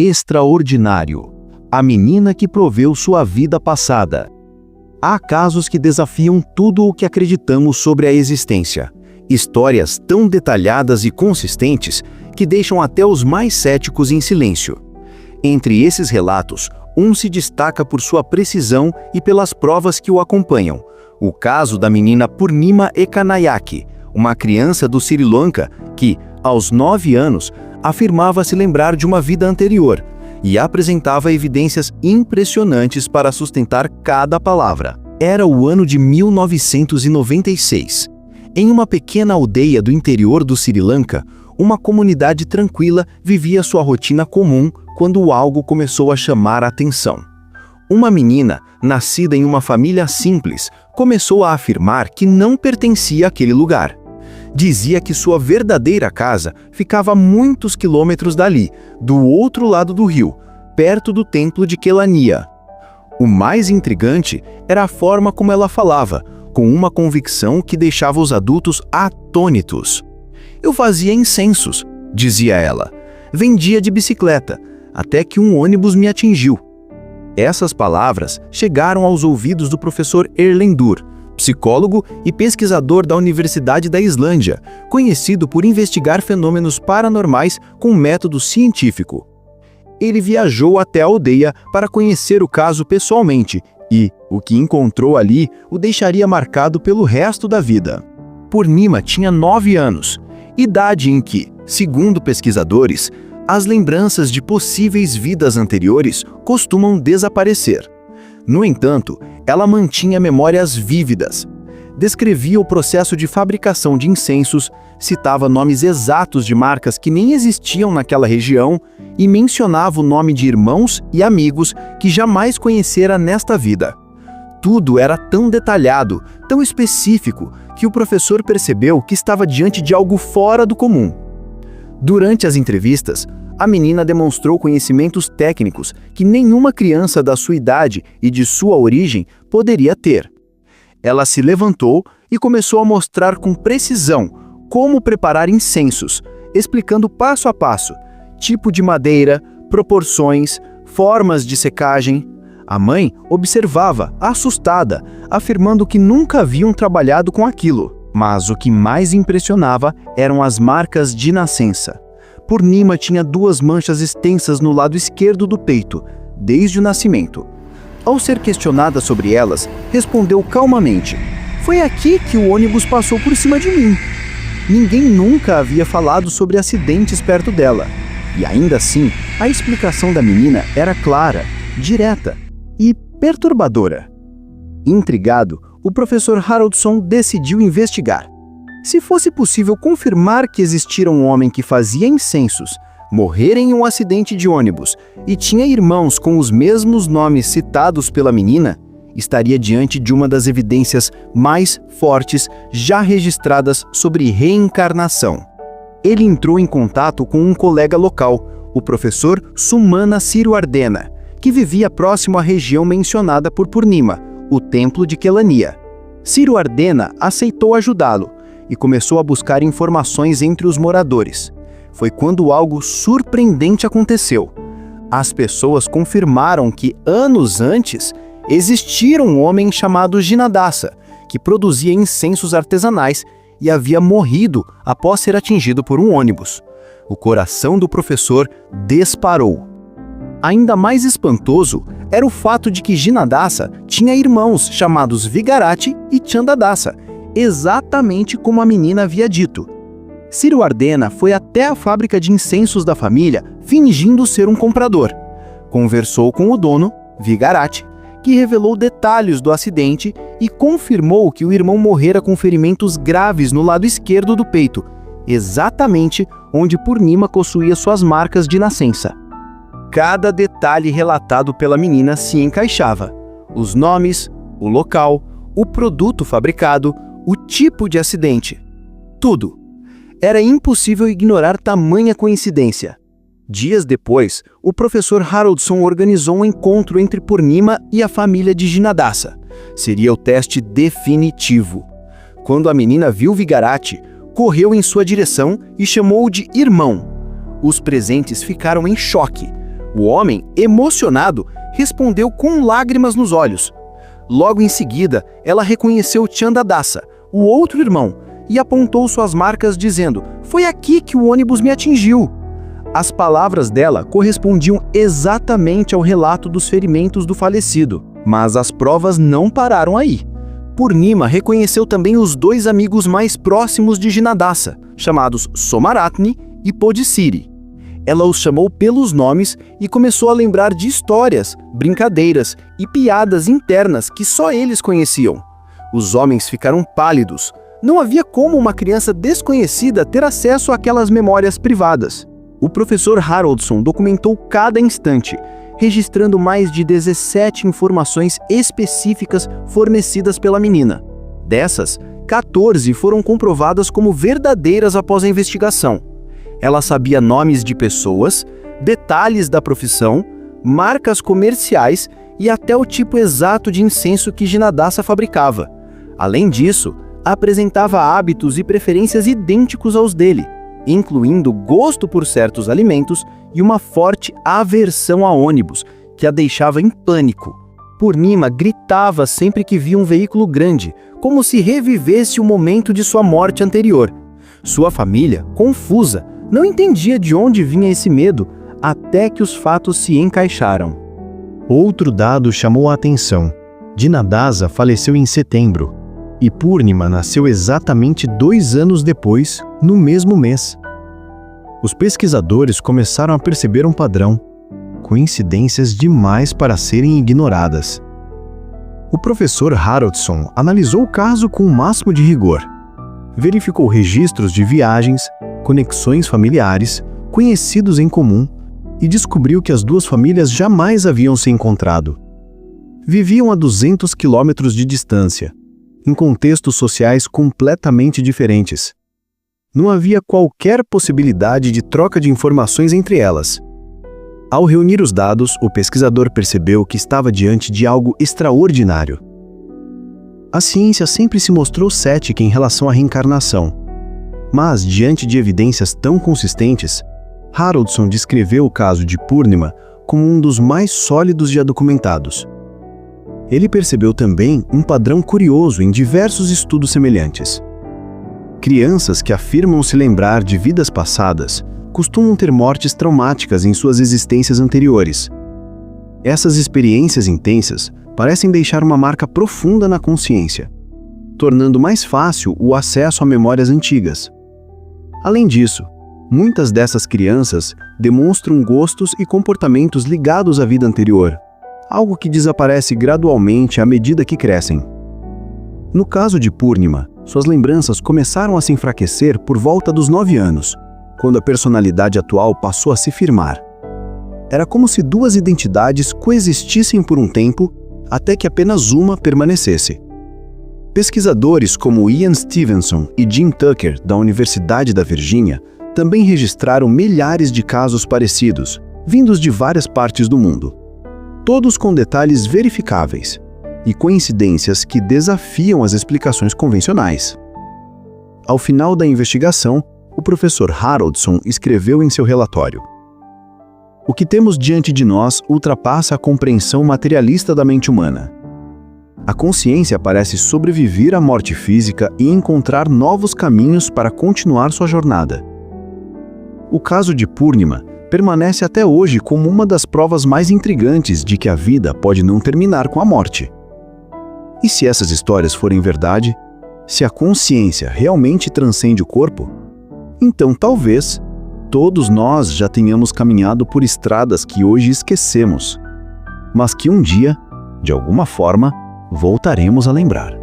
extraordinário. A menina que proveu sua vida passada. Há casos que desafiam tudo o que acreditamos sobre a existência. Histórias tão detalhadas e consistentes que deixam até os mais céticos em silêncio. Entre esses relatos, um se destaca por sua precisão e pelas provas que o acompanham. O caso da menina Purnima Ekanayake, uma criança do Sri Lanka que, aos 9 anos, afirmava se lembrar de uma vida anterior e apresentava evidências impressionantes para sustentar cada palavra. Era o ano de 1996. Em uma pequena aldeia do interior do Sri Lanka, uma comunidade tranquila vivia sua rotina comum quando algo começou a chamar a atenção. Uma menina, nascida em uma família simples, começou a afirmar que não pertencia àquele lugar. Dizia que sua verdadeira casa ficava a muitos quilômetros dali, do outro lado do rio, perto do templo de Kelaniya. O mais intrigante era a forma como ela falava, com uma convicção que deixava os adultos atônitos. Eu fazia incensos, dizia ela. Vendia de bicicleta, até que um ônibus me atingiu. Essas palavras chegaram aos ouvidos do professor Erlendur, psicólogo e pesquisador da Universidade da Islândia, conhecido por investigar fenômenos paranormais com método científico. Ele viajou até a aldeia para conhecer o caso pessoalmente e o que encontrou ali o deixaria marcado pelo resto da vida. Purnima tinha 9 anos, idade em que, segundo pesquisadores, as lembranças de possíveis vidas anteriores costumam desaparecer. No entanto, ela mantinha memórias vívidas. Descrevia o processo de fabricação de incensos, citava nomes exatos de marcas que nem existiam naquela região e mencionava o nome de irmãos e amigos que jamais conhecera nesta vida. Tudo era tão detalhado, tão específico, que o professor percebeu que estava diante de algo fora do comum. Durante as entrevistas, a menina demonstrou conhecimentos técnicos que nenhuma criança da sua idade e de sua origem poderia ter. Ela se levantou e começou a mostrar com precisão como preparar incensos, explicando passo a passo, tipo de madeira, proporções, formas de secagem. A mãe observava, assustada, afirmando que nunca haviam trabalhado com aquilo. Mas o que mais impressionava eram as marcas de nascença. Purnima tinha 2 manchas extensas no lado esquerdo do peito, desde o nascimento. Ao ser questionada sobre elas, respondeu calmamente: "Foi aqui que o ônibus passou por cima de mim." Ninguém nunca havia falado sobre acidentes perto dela. E ainda assim, a explicação da menina era clara, direta e perturbadora. Intrigado, o professor Haraldsson decidiu investigar. Se fosse possível confirmar que existira um homem que fazia incensos, morrer em um acidente de ônibus e tinha irmãos com os mesmos nomes citados pela menina, estaria diante de uma das evidências mais fortes já registradas sobre reencarnação. Ele entrou em contato com um colega local, o professor Sumana Siruardena, que vivia próximo à região mencionada por Purnima, o templo de Kelaniya. Siruardena aceitou ajudá-lo e começou a buscar informações entre os moradores. Foi quando algo surpreendente aconteceu. As pessoas confirmaram que, anos antes, existira um homem chamado Jinadasa, que produzia incensos artesanais e havia morrido após ser atingido por um ônibus. O coração do professor disparou. Ainda mais espantoso era o fato de que Jinadasa tinha irmãos chamados Vigarati e Chandadasa, exatamente como a menina havia dito. Siruardena foi até a fábrica de incensos da família, fingindo ser um comprador. Conversou com o dono, Vigarati, que revelou detalhes do acidente e confirmou que o irmão morrera com ferimentos graves no lado esquerdo do peito, exatamente onde Purnima possuía suas marcas de nascença. Cada detalhe relatado pela menina se encaixava: os nomes, o local, o produto fabricado, o tipo de acidente. Tudo. Era impossível ignorar tamanha coincidência. Dias depois, o professor Haraldsson organizou um encontro entre Purnima e a família de Jinadasa. Seria o teste definitivo. Quando a menina viu Vigarati, correu em sua direção e chamou-o de irmão. Os presentes ficaram em choque. O homem, emocionado, respondeu com lágrimas nos olhos. Logo em seguida, ela reconheceu Chandadasa, o outro irmão, e apontou suas marcas dizendo: "Foi aqui que o ônibus me atingiu." As palavras dela correspondiam exatamente ao relato dos ferimentos do falecido, mas as provas não pararam aí. Purnima reconheceu também os dois amigos mais próximos de Jinadasa, chamados Somaratni e Podisiri. Ela os chamou pelos nomes e começou a lembrar de histórias, brincadeiras e piadas internas que só eles conheciam. Os homens ficaram pálidos. Não havia como uma criança desconhecida ter acesso àquelas memórias privadas. O professor Haroldson documentou cada instante, registrando mais de 17 informações específicas fornecidas pela menina. Dessas, 14 foram comprovadas como verdadeiras após a investigação. Ela sabia nomes de pessoas, detalhes da profissão, marcas comerciais e até o tipo exato de incenso que Jinadasa fabricava. Além disso, apresentava hábitos e preferências idênticos aos dele, incluindo gosto por certos alimentos e uma forte aversão a ônibus, que a deixava em pânico. Purnima gritava sempre que via um veículo grande, como se revivesse o momento de sua morte anterior. Sua família, confusa, não entendia de onde vinha esse medo, até que os fatos se encaixaram. Outro dado chamou a atenção. Jinadasa faleceu em setembro, e Purnima nasceu exatamente 2 anos depois, no mesmo mês. Os pesquisadores começaram a perceber um padrão, coincidências demais para serem ignoradas. O professor Haroldson analisou o caso com o máximo de rigor. Verificou registros de viagens, conexões familiares, conhecidos em comum, e descobriu que as duas famílias jamais haviam se encontrado. Viviam a 200 quilômetros de distância, em contextos sociais completamente diferentes. Não havia qualquer possibilidade de troca de informações entre elas. Ao reunir os dados, o pesquisador percebeu que estava diante de algo extraordinário. A ciência sempre se mostrou cética em relação à reencarnação. Mas, diante de evidências tão consistentes, Haroldson descreveu o caso de Purnima como um dos mais sólidos já documentados. Ele percebeu também um padrão curioso em diversos estudos semelhantes. Crianças que afirmam se lembrar de vidas passadas costumam ter mortes traumáticas em suas existências anteriores. Essas experiências intensas parecem deixar uma marca profunda na consciência, tornando mais fácil o acesso a memórias antigas. Além disso, muitas dessas crianças demonstram gostos e comportamentos ligados à vida anterior, algo que desaparece gradualmente à medida que crescem. No caso de Purnima, suas lembranças começaram a se enfraquecer por volta dos 9 anos, quando a personalidade atual passou a se firmar. Era como se duas identidades coexistissem por um tempo, até que apenas uma permanecesse. Pesquisadores como Ian Stevenson e Jim Tucker, da Universidade da Virgínia, também registraram milhares de casos parecidos, vindos de várias partes do mundo. Todos com detalhes verificáveis e coincidências que desafiam as explicações convencionais. Ao final da investigação, o professor Haroldson escreveu em seu relatório: "O que temos diante de nós ultrapassa a compreensão materialista da mente humana. A consciência parece sobreviver à morte física e encontrar novos caminhos para continuar sua jornada." O caso de Purnima permanece até hoje como uma das provas mais intrigantes de que a vida pode não terminar com a morte. E se essas histórias forem verdade, se a consciência realmente transcende o corpo, então talvez todos nós já tenhamos caminhado por estradas que hoje esquecemos, mas que um dia, de alguma forma, voltaremos a lembrar.